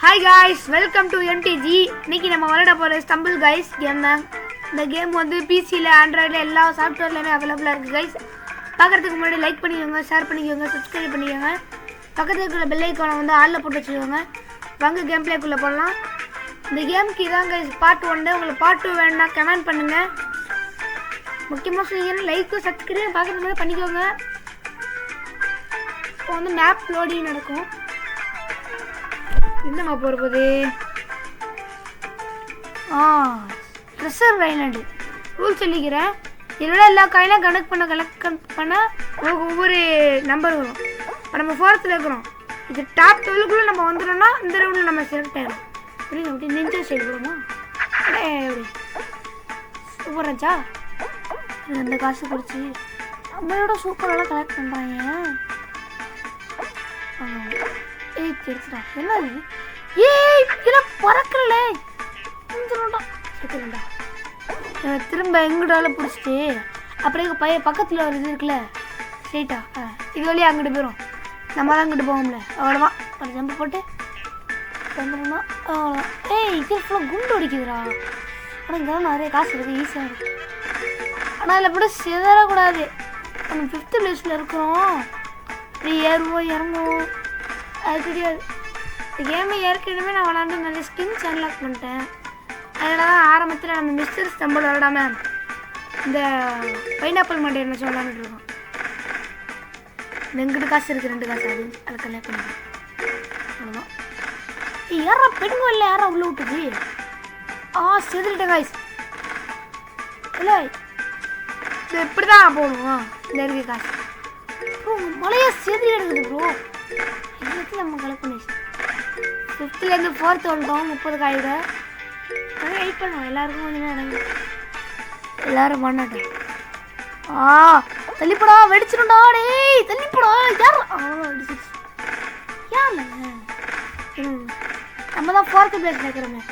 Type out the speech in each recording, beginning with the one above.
Hi guys, welcome to MTG. இன்னைக்கு நம்ம விளையாட போற ஸ்டம்பிள் गाइस கேம் தான். இந்த கேம் வந்து PC ல Android ல எல்லா சாஃப்ட்வேர்லயுமே அவேலபிளா இருக்கு गाइस. பார்க்கிறதுக்கு முன்னாடி லைக் பண்ணிக்கோங்க, ஷேர் பண்ணிக்கோங்க, Subscribe பண்ணிக்கோங்க. பக்கத்துல இருக்கிற பெல் ஐகானை வந்து ஆல்ல போட்டு வச்சுக்கோங்க. வாங்க கேம் பிளேக்குள்ள போலாம். இந்த கேம்க்கு இதான் गाइस பார்ட் 1. உங்களுக்கு பார்ட் 2 வேணும்னா கமெண்ட் பண்ணுங்க. முக்கியமா சொல்லுங்க லைக் Subscribe பார்க்கிறதுக்கு முன்னாடி பண்ணிக்கோங்க. இப்போ வந்து மேப் லோடிங் நடக்கும். என்ன மேப் போறது? ரிசர்வ் ஐலாண்டு ரூல் சொல்லிக்கிறேன். இதோட எல்லா காயிலும் கனெக்ட் பண்ண ஒவ்வொரு நம்பர் வரும். இப்போ நம்ம 4th இருக்கிறோம். இது டாப் 12க்குள்ள நம்ம வந்துட்டோம்னா இந்த ரவுண்டில் நம்ம செலக்ட் ஆகிடும். புரியுங்க அப்படி நெஞ்சா சைடு போடுமா? எப்படி சூப்பர் ஆச்சா? இந்த காசு குடிச்சு நம்மளோட சூப்பரெல்லாம் கலெக்ட் பண்ணுறாங்க. எடுத்துட்டா என்னது? ஏய் இத பறக்கல திரும்ப எங்கிட்டால பிடிச்சிட்டு அப்படியே பக்கத்தில் ஒரு இது இருக்குல்ல ஸ்ட்ரெயிட்டா இது வழியாக அங்கிட்டு போயிடும். நம்ம தான் அங்கிட்டு போவோம்ல அவ்வளோதான். ஒரு ஜம்பு போட்டு வந்துடணும்னா அவ்வளோதான். ஏய் இது ஃபுல்லாக குண்டு அடிக்குதுடா. ஆனால் இங்கே நிறைய காசு இருக்குது, ஈஸியாக இருக்குது. ஆனால் அதில் கூட சிதறக்கூடாது. நம்ம 5th பிளேஸில் இருக்கிறோம். இப்படி ஏறுவோம் இறங்குவோம் அது தெரியாது. இந்த கேமை ஏற்கனவே நான் விளாண்டு நிறைய ஸ்கின்ஸ் அன்லாக் பண்ணிட்டேன். அதனால தான் ஆரம்பத்தில் நம்ம மிஸ்டர் ஸ்டம்பிள் விளாடாமல் இந்த பைனாப்பிள் மண்டை என்ன சொல்லான்னு இருக்கோம். எங்கிட்ட காசு இருக்குது 2 காசு அது கல்யாணம் பண்ணிடுறேன். அவ்வளோதான். யாரா பெண்கள் இல்லை யாரா உள்ள விட்டுது? செதுக்கிட்டேன் காய்ஸ். இல்லை இது எப்படி தான் போகணும் இந்த இருக்க காசு ப்ரோ மழையா செதுக்கி எடுக்குது ப்ரோ. எல்லாத்தையும் நம்ம கலெக்ட் பண்ணிச்சு 5th 4th வந்துட்டோம். 30 காயிட நிறைய வெயிட் பண்ணுவோம். எல்லாருக்கும் கொஞ்சம் இறங்கி எல்லாரும் பண்ணட்டும். தள்ளிப்படா வெடிச்சிருண்டா. டேய் தள்ளிப்படா யார் அவ்வளோ வெடிச்சிச்சு யார் நம்ம தான் 4th பிளேஸ் இருக்கிறோமே.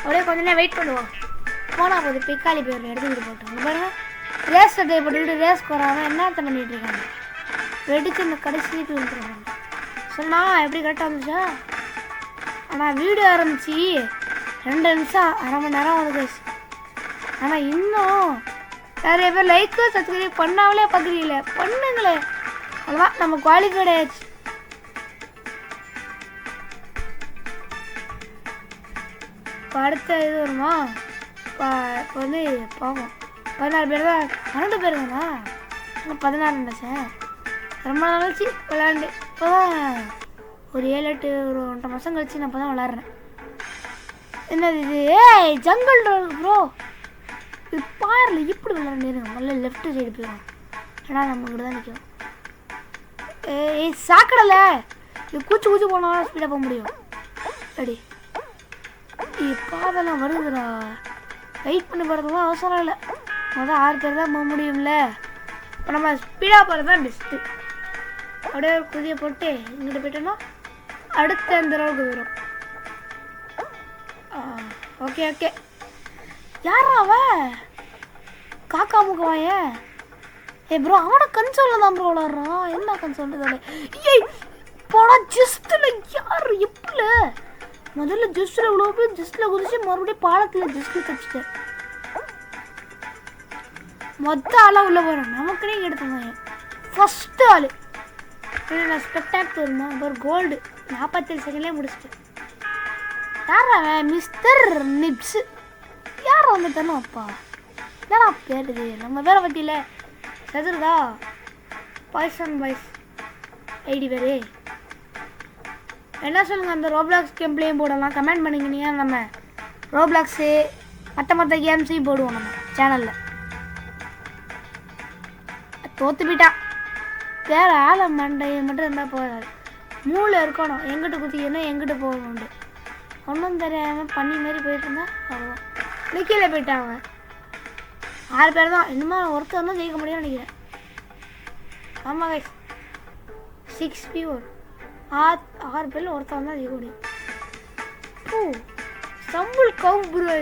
அப்படியே கொஞ்ச நேரம் வெயிட் பண்ணுவோம். போனால் போது பிக்காளி பேர் எடுத்துக்கிட்டு போட்டோம். பாருங்க ரேஸ் சட்டையை போட்டுக்கிட்டு ரேஸ் போகிறாங்க. என்னத்த பண்ணிகிட்டு இருக்காங்க? வெடிச்சு இந்த கடைசிக்கு வந்துடுறாங்க. சொன்னா எப்படி கரெக்டாக இருந்துச்சா? ஆனால் வீடியோ ஆரம்பிச்சு 2 நிமிஷம் அரை மணி நேரம் வருது. ஆனால் இன்னும் நிறைய பேர் லைக்கு சப்ஸ்கிரைப் பண்ணாமலே பார்க்குறீங்களே, பண்ணுங்களே. அவ்வளோதான் நம்ம குவாலிஃபைட் ஆயிடுச்சு. இப்போ அடுத்த இது வருமா? இப்போ வந்து பார்ப்போம். 14 பேர் தான் 12 பேர் தானா? 16 நினச்சேன். ரொம்ப நாளாச்சு விளாண்டு. இப்போ தான் ஒரு 7-8 ஒரு 1.5 மாதம் கழிச்சு நான் இப்போ தான் விளாட்றேன். என்னது இது? ஏய் ஜங்கல் ப்ரோ இது பாரில் இப்படி விளாட்றேன். முதல்ல லெஃப்ட் சைடு போயிடும். ஏன்னா நம்ம கூட தான் நிற்கும். ஏய் சாக்கடலை இது கூச்சு போனாலும் ஸ்பீடாக போக முடியும். அடி பாதெல்லாம் வருதுடா. வெயிட் பண்ணி போகிறதுலாம் அவசரம் இல்லை. மொதல் 6 பேர் தான் போக முடியும்ல. இப்போ நம்ம ஸ்பீடாக போகிறது தான் பெஸ்ட்டு. அப்படியே ஒரு குதியை போட்டு இங்கிட்ட போயிட்டோன்னா அடுத்த அந்த அளவுக்கு வரும். ஓகே ஓகே யாரா அவ காக்கா முகவாய? ப்ரோ அவனை கன்சோலில் தான் ப்ரோ விளாட்றான். என்ன கன்சோல் இதோட? ஏய் போடா ஜஸ்ட்டில் யார் எப்படில முதல்ல ஜஸ்ட்டில் இவ்வளோ போய் ஜஸ்ட்டில் குதிச்சு மறுபடியும் பாலத்தில் ஜஸ்ட்டில் தச்சுட்டேன். மொத்த ஆளாக உள்ளே போகிறோம். நமக்குனே எடுத்துங்க ஃபஸ்ட்டு ஆள் நான் ஸ்பெக்டாக்ட் வருமா? ஒரு கோல்டு 47 செகண்ட்லேயே முடிச்சிட்டேன். யார் அவன்? மிஸ்டர் நிப்ஸு. யார் வந்துட்டானோ அப்பா என்னடா பேருது நம்ம பேரை பற்றியில சதுர்தா பாய்சன் பாய்ஸ் ஐடி பேரு என்ன சொல்லுங்கள்? அந்த ரோப்ளாக்ஸ் கேம்ப்லேயும் போடலாம். கமெண்ட் பண்ணிக்கினீங்க. நம்ம ரோப்ளாக்ஸு மற்ற கேம்ஸையும் போடுவோம் நம்ம சேனலில். தோற்று போயிட்டான். வேறு ஆளை மண்டையை மட்டும் இருந்தால் போகாது. மூளை இருக்கணும். எங்கிட்ட குத்திக்கணும் எங்கிட்ட போகணுண்டு ஒன்றும் தெரியாமல் பண்ணி மாரி போயிட்டு இருந்தா அவ்வளோதான். நிற்கல போயிட்டாங்க. 6 பேர் தான். இன்னுமா ஒருத்தர் தான் ஜெயிக்க முடியும்னு நினைக்கிறேன். ஆமாம் 6v1 6 பேரில் ஒருத்தர் தான் ஜெயிக்க முடியும். ஸ்டம்பிள் கவ் ப்ரோ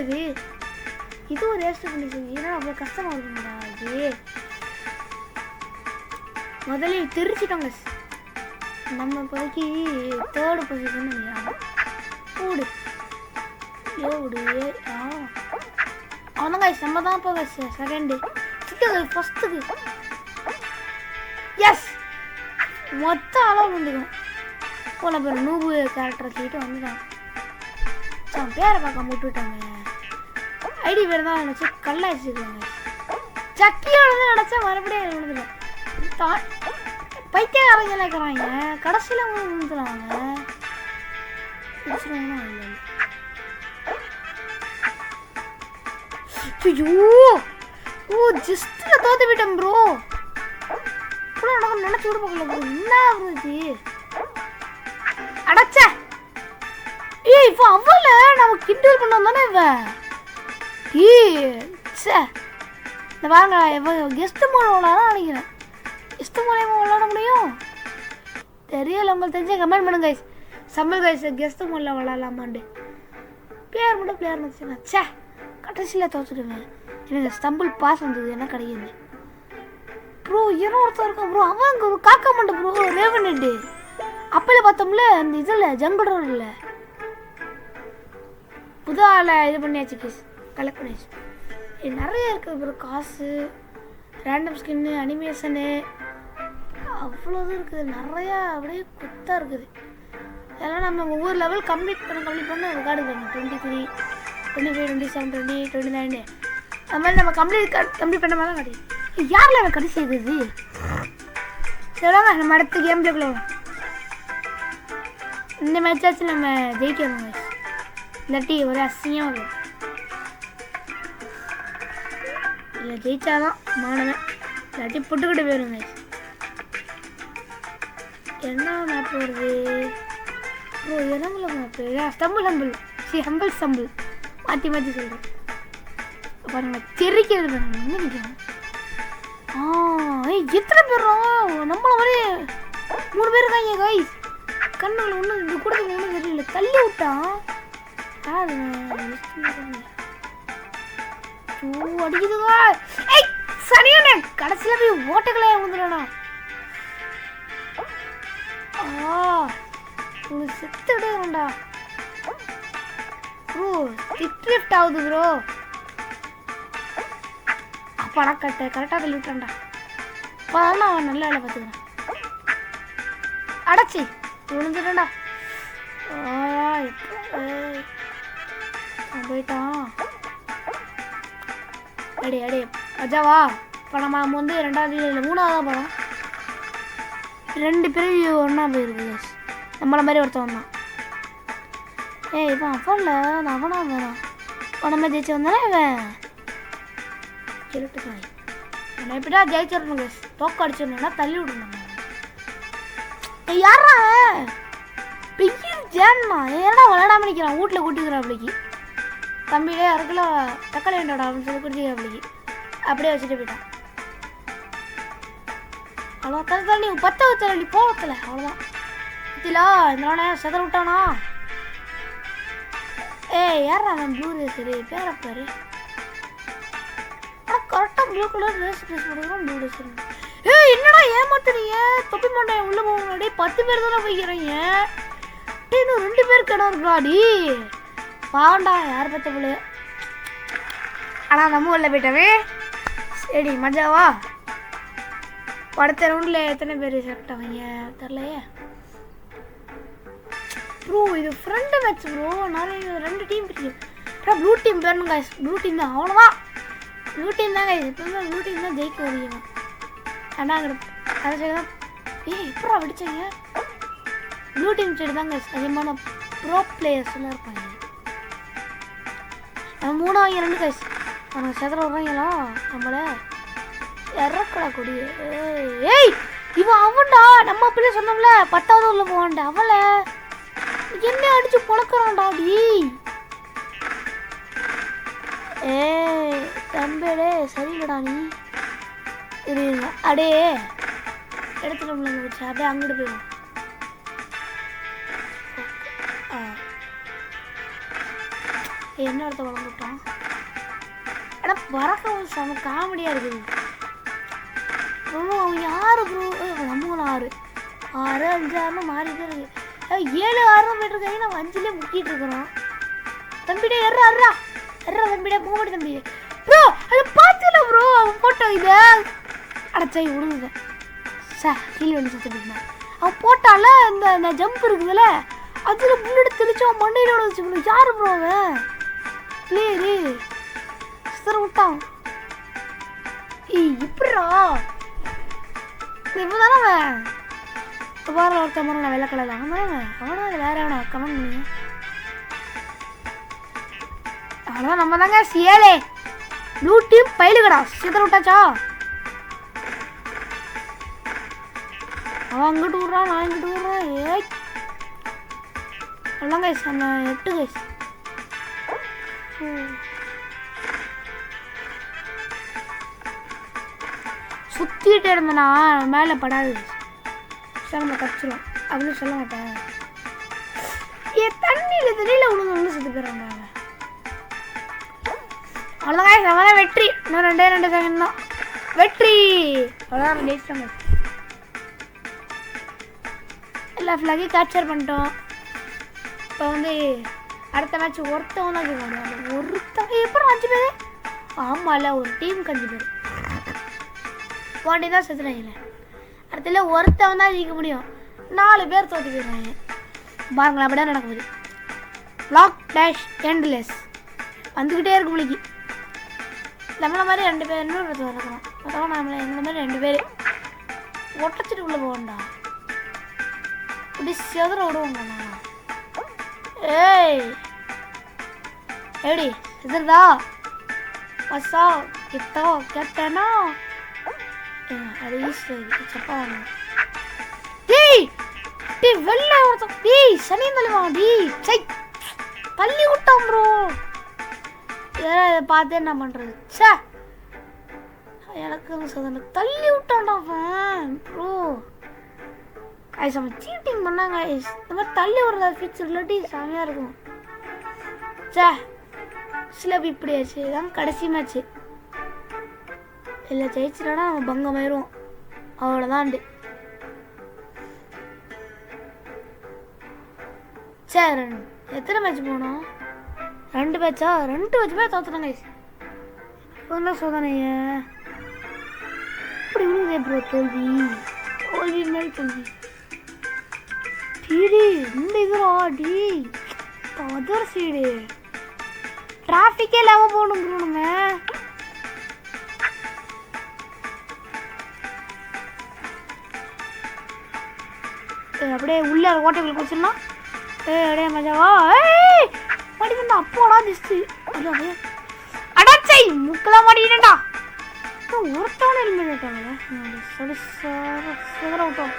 இது ஒரு ரேஸ்ட் பண்ணி ஏன்னா அவ்வளோ கஷ்டமாக இருக்குங்களா? இது முதல்ல தெரிச்சிட்டோங்க. நம்ம இப்போதைக்கு 3rd பொசிஷன் கூட அவன் கைஸ் நம்ம தான் இப்போ கைஸ் செகண்டு ஃபஸ்ட்டுக்கு எஸ் மொத்த அளவு வந்துடும் போன பேர் நூபு கேரக்டரை சொல்லிட்டு வந்துட்டான் பேரை பார்க்க முட்டுவிட்டாங்க ஐடி பேர் தான் நினச்சி கல்லாச்சிருக்காங்க சக்கியோட நினச்சா மறுபடியும் விழுந்துட்டேன் பைத்தியக்காரங்க இருக்கிறாங்க கடைசியில் விழுந்துடுறாங்க ஐயோ ஓ ஜஸ்ட்ல தோத்து விட்டேன் ப்ரோ நினைச்சு விட போகல ப்ரோ என்ன ப்ரோ இது அடைச்ச ஏய் இப்போ அவள நம்ம கிண்டல் பண்ணோம் தானே இந்த வாங்க கெஸ்ட் மூலம் விளாட நினைக்கிறேன் கெஸ்ட் மூலியமா விளாட முடியும் தெரியல உங்களுக்கு தெரிஞ்ச கமெண்ட் பண்ணுங்க கைஸ் சம்பல் கைஸ் கெஸ்ட் மூலில் விளாடலாமாண்டு பிளேயர் மட்டும் பிளேயர் வச்சுனா சே கடைசியில் தோச்சுடுவேன் எனக்கு ஸ்டம்பிள் பாஸ் வந்தது என்ன கிடைக்குது ப்ரோ ஒருத்தர் இருக்கான் ப்ரோ அவன் காக்க மாட்டேன் ப்ரோ ரேவனெட்டு அப்பளே பார்த்தோம்ல அந்த இதில் ஜம்பிள் ரோடில் புது ஆளை இது பண்ணியாச்சு கேஸ் கலெக்ட் பண்ணியாச்சு நிறைய இருக்குது ப்ரோ காசு ரேண்டம் ஸ்கின்னு அனிமேஷனு அவ்வளோது இருக்குது நிறையா அப்படியே குத்தாக இருக்குது இதெல்லாம் நம்ம ஒவ்வொரு லெவல் கம்ப்ளீட் பண்ண ரெக்கார்டு பண்ணணும் 23 25 27 20 29 அது மாதிரி நம்ம கம்ப்ளீட் பண்ண மாதிரி தான் கிடையாது யாரில் அவன் கடைசி இருக்குது சரிவாங்க நம்ம அடுத்த கேம் பிளேக்குள்ள வரும் இந்த மேட்சாச்சும் நம்ம ஜெயிக்கணும் இல்லாட்டி ஒரே அசிங்கமாக இருக்கும் இல்லை ஜெயிச்சாதான் மாணவன் இல்லாட்டி புட்டுக்கிட்டு போயிருங்க என்ன மேப் வருது ஓ என்னங்கள மேப்பு ஸ்டம்பிள் மாற்றி சொல்கிறேன் பாருங்க தெரிக்கிறது பாருங்க என்ன நிற்கிறேன் எத்தனை பேரும் நம்மள மாதிரி 3 பேர் இருக்காங்க கைஸ் கண்ணுல ஒன்றும் இது கூட ஒன்றும் தெரியல தள்ளி விட்டான் அடிக்குதுங்க சரியான கடைசியில் போய் ஓட்டக்கலையா வந்துடுறா உங்களுக்கு செத்து விடுங்கடா ப்ரோ ட்ரிஃப்ட் ஆகுது ப்ரோ அப்பாடா கரெக்டாக தள்ளி விட்டான்டா அப்போதான் அவன் நல்ல வேலை பார்த்துக்கிறான் அடைச்சி விழுந்துட்டா போயிட்டான் அடே அஜாவா இப்போ நம்ம வந்து 2வது இல்லை 3வது தான் போகிறோம் 2 பிரிவு ஒன்றா போயிருக்கு நம்மளை மாதிரி ஒருத்தவன் தான் இப்போ அவனில் அவனா வேணாம் நம்ம ஜெயிச்சு வந்தானே இவன் சொல்லிட்டுக்காய் நம்ம எப்படியா ஜெயிச்சிடணும் கேஸ் தோக்க அடிச்சிடணும்னா தள்ளி விடணும் யாரா பெய்யும் ஜேன்னா ஏன்னா விளையாடாம நிற்கிறான் வீட்டில் கூட்டிக்கிறான் அப்படிக்கு தம்பியிலே அரைக்கிலோ தக்காளி வேண்டாடா அப்படின்னு சொல்லி குடிச்சிக்கிற அப்படிக்கு அப்படியே வச்சுட்டு போயிட்டான் அவ்வளோ தள்ளி 10 தள்ளி போகல அவ்வளோதான் பத்திலா இந்த செதற விட்டானா யாரா அவன் ப்ளூ ரேசரு பேரை பாரு கரெக்டாக ப்ளூ கலர் ரேஸ் போடுறோம் ப்ளூ ரேசர் என்னடா ஏமாத்துறீங்க தொப்பி மாட்டேன் உள்ள போகணும் 10 பேர் தானே போய்க்கிறீங்க இன்னும் 2 பேர் கிடம் இருக்காடி பாவண்டா யார் பத்த பிள்ளை ஆனால் நம்ம உள்ள போயிட்டவே சரி மஜாவா அடுத்த ரவுண்டில் எத்தனை பேர் செலக்ட் ஆவீங்க தெரிலையே ப்ரோ இது ஃப்ரெண்டு மேட்ச் ப்ரோ நிறைய 2 டீம் பிடிக்கும் ப்ளூ டீம் பேரணும் காய்ஸ் ப்ளூ டீம் தான் அவ்வளோதான் ப்ளூ டீம் தான் காய்ஸ் எப்பவுமே ப்ளூ டீம் தான் ஜெயிக்க முடியும் ஆனால் அங்கே அதை சைடு தான் எப்படா வெடிச்சீங்க ப்ளூ டீம் சைடு தான் காய்ஸ் அதிகமான ப்ரோ பிளேயர்ஸ்லாம் இருப்பாங்க நம்ம 3 2 காய்ஸ் நம்ம செதற விட்றாங்களா நம்மளை இறக்கடா கொடி இவன் அவன்டா நம்ம பிள்ளை சொன்னோம்ல 10வது உள்ள போவான்டா அவளை என்ன அடிச்சு பொழக்கிறான்டா டி தம்பேடே சரியில்லடா நீ இருங்க அடே எடுத்துட்டோம்ல வச்சு அப்படியே அங்கிட்டு போயிடும் என்ன இடத்த வளர்ந்துட்டான் ஆனால் பறக்க செம காமெடியாக இருக்குது ப்ரோ அவன் யார் ப்ரோ நம்ம 6 5 6 மாறிட்டே இருக்கு 7 6 போயிட்டு இருக்காங்க நம்ம 5லே முக்கிட்டு இருக்கிறோம் தம்பிடே எர்றா எர்றா எர்றா தம்பிடே போகடி தம்பி ப்ரோ அது பார்த்துல ப்ரோ அவன் போட்டான் இதை அடைச்சா விடுங்க சார் கீழே வந்து சுற்றிட்டு அவன் போட்டால இந்த ஜம்ப் இருக்குதுல்ல அதில் புல்லட் தெளிச்சு அவன் மண்டையிலோட வச்சு யாரு ப்ரோ அவன் இல்லையே சித்தர் விட்டான் எப்படிரா இப்போ தானே அவன் வார ஒருத்த முறை நான் வெள்ளை கலர் அவனா அது வேற எவனா கமெண்ட் பண்ணுங்க அவ்வளோதான் நம்ம தாங்க சிஏலே ப்ளூ டீம் பயிலுகடா சித்தர் விட்டாச்சா அவன் அங்கிட்டு விட்றான் நான் இங்கிட்டு விட்றான் ஏய் அவ்வளோதான் கைஸ் நம்ம 8 கைஸ் சுற்றிக்கிட்டே இருந்தேன்னா மேலே படாது சார் நம்ம கச்சிரும் அப்படின்னு சொல்ல மாட்டேன் தண்ணியில் விழுந்து சுற்றி போயிடுறாங்க அவ்வளோதான் நம்மளாம் வெற்றி இன்னும் 2 செகண்ட் தான் வெற்றி அவ்வளோதான் ஜெயிச்சிட்டாங்க எல்லா ஃப்ளாகையும் கேப்சர் பண்ணிட்டோம் இப்போ வந்து அடுத்த மேட்ச் ஒருத்தவங்க தான் கேட்க ஒருத்தவங்க எப்படி 5 பேர் ஆமாம் இல்லை ஒரு டீமுக்கு 5 பேர் போட்டி தான் செத்துறாங்க அடுத்தல ஒருத்தவன் தான் ஜெயிக்க முடியும் 4 பேர் தோற்று போயிடுறாங்க பாருங்களா அப்படியே நடக்க போகுது லாக் டேஷ் எண்ட்லெஸ் வந்துக்கிட்டே இருக்கு பிள்ளைக்கு நம்மளை மாதிரி 2 பேர் இன்னொரு வரணும் அதான் நம்மளை எங்களை மாதிரி 2 பேர் ஒட்டச்சிட்டு உள்ளே போகண்டா இப்படி செதற விடுவோங்கண்ணா ஏய் எப்படி செதுறதா பஸ்ஸா கிட்டோ கேட்டேனா அது ஈஸியாக சப்பா டேய் டேய் வெளில ஒருத்தன் டேய் சனியும் தள்ளுவா டேய் சை தள்ளி விட்டான் ப்ரோ இதை பார்த்து என்ன பண்ணுறது சே எனக்கு சதனை தள்ளி விட்டான்டா அவன் ப்ரோ கைஸ் நம்ம சீட்டிங் பண்ணாங்க கைஸ் இந்த மாதிரி தள்ளி விடுறதா ஃபீச்சர் இல்லாட்டி செமையாக இருக்கும் சே சிலபி இப்படி ஆச்சு இதான் கடைசி மேட்ச்சு இல்லை ஜெயிச்சிட்டோன்னா நம்ம பங்கமாயிரும் அவ்வளோதான்ண்டு சரி எத்தனை மேட்ச் போனோம் 2 மேட்சா 2 மேட்ச் போய் தோத்துறோம் கைஸ் என்ன சோதனைய இப்படி விழுதே ப்ரோ தோல்வி தோல்வி மேல் தோல்வி டீடி இந்த இதுரா டி அதர் சைடு டிராஃபிக்கே இல்லாமல் போகணும் ப்ரோ நம்ம அப்படியே உள்ள ஓட்டைகள் குடிச்சிடலாம் அப்படியே மஜாவா ஏய் மாட்டிக்கிட்டா அப்போடா திஸ்து அப்படியே அடாச்சை முக்கெல்லாம் மாட்டிக்கிட்டா ஒருத்தவனே எலிமினேட்டாங்க சிதற விட்டோம்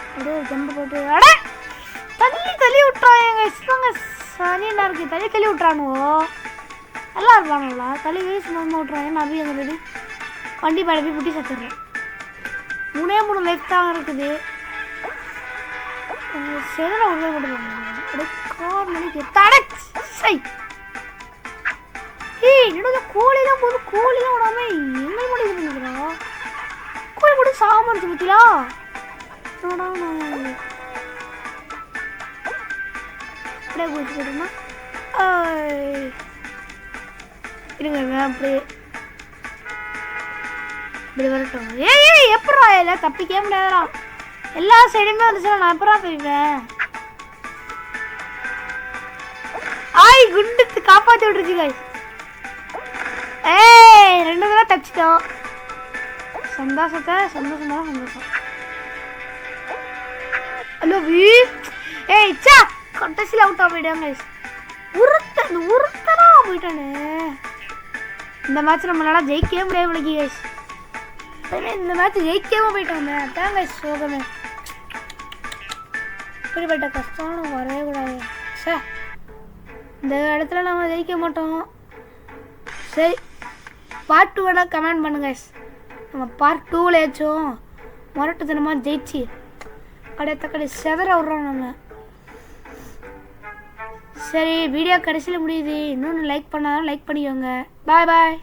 அப்படியே ஜம்பு போட்டு அட தள்ளி விட்டுறான் எங்க இஷ்டங்க சனியா இருக்கு தள்ளி விட்டுறானுவோ நல்லா இருப்பானுங்களா தள்ளி சும்மா விட்டுறாங்க நான் போய் அங்கே போய் வண்டி பழப்பி புட்டி சத்துடுறேன் 3 லைஃப் தான் இருக்குது செதற உள்ள விடுவாங்க கார் மணிக்கு தடை ஏய் என்னோட கோழிலாம் போது கோழிலாம் விடாம என்ன பண்ணி இது பண்ணிக்கிறோம் கோழி போட்டு சாம அடிச்சு பத்தியா அப்படியே குடிச்சு போட்டோம்னா இருங்க அப்படியே இப்படி வரட்டும் ஏய் எப்படா இல்லை தப்பிக்கவே முடியாதுடா எல்லா சைடுமே வந்துச்சுன்னா நான் எப்படா போய்வேன் ஆய் குண்டு காப்பாற்றி விட்டுருச்சு காய் ஏய் 2 தடவை தப்பிச்சிட்டோம் சந்தோஷம் ஹலோ வீ ஏய் சா கட்டசில் அவுட் ஆகிட்டாங்க உருத்தனா போயிட்டானே இந்த மேட்ச் நம்மளால ஜெயிக்கவே முடியாது விளக்கி கைஸ் இந்த மேட்ச் ஜெயிக்கவே போயிட்டாங்க அதான் கைஸ் சோகமே இப்படிப்பட்ட கஷ்டம் வரவே கூடாது சார் இந்த இடத்துல நம்ம ஜெயிக்க மாட்டோம் சரி பார்ட் 2 வேணால் கமெண்ட் பண்ணுங்க நம்ம பார்ட் 2ல் ஏச்சும் முரட்டுத்தனமாக ஜெயிச்சு கடை செதற விட்றோம் நம்ம சரி வீடியோ கடைசியில் முடியுது இன்னொன்று லைக் பண்ணாலும் லைக் பண்ணிக்கோங்க பாய்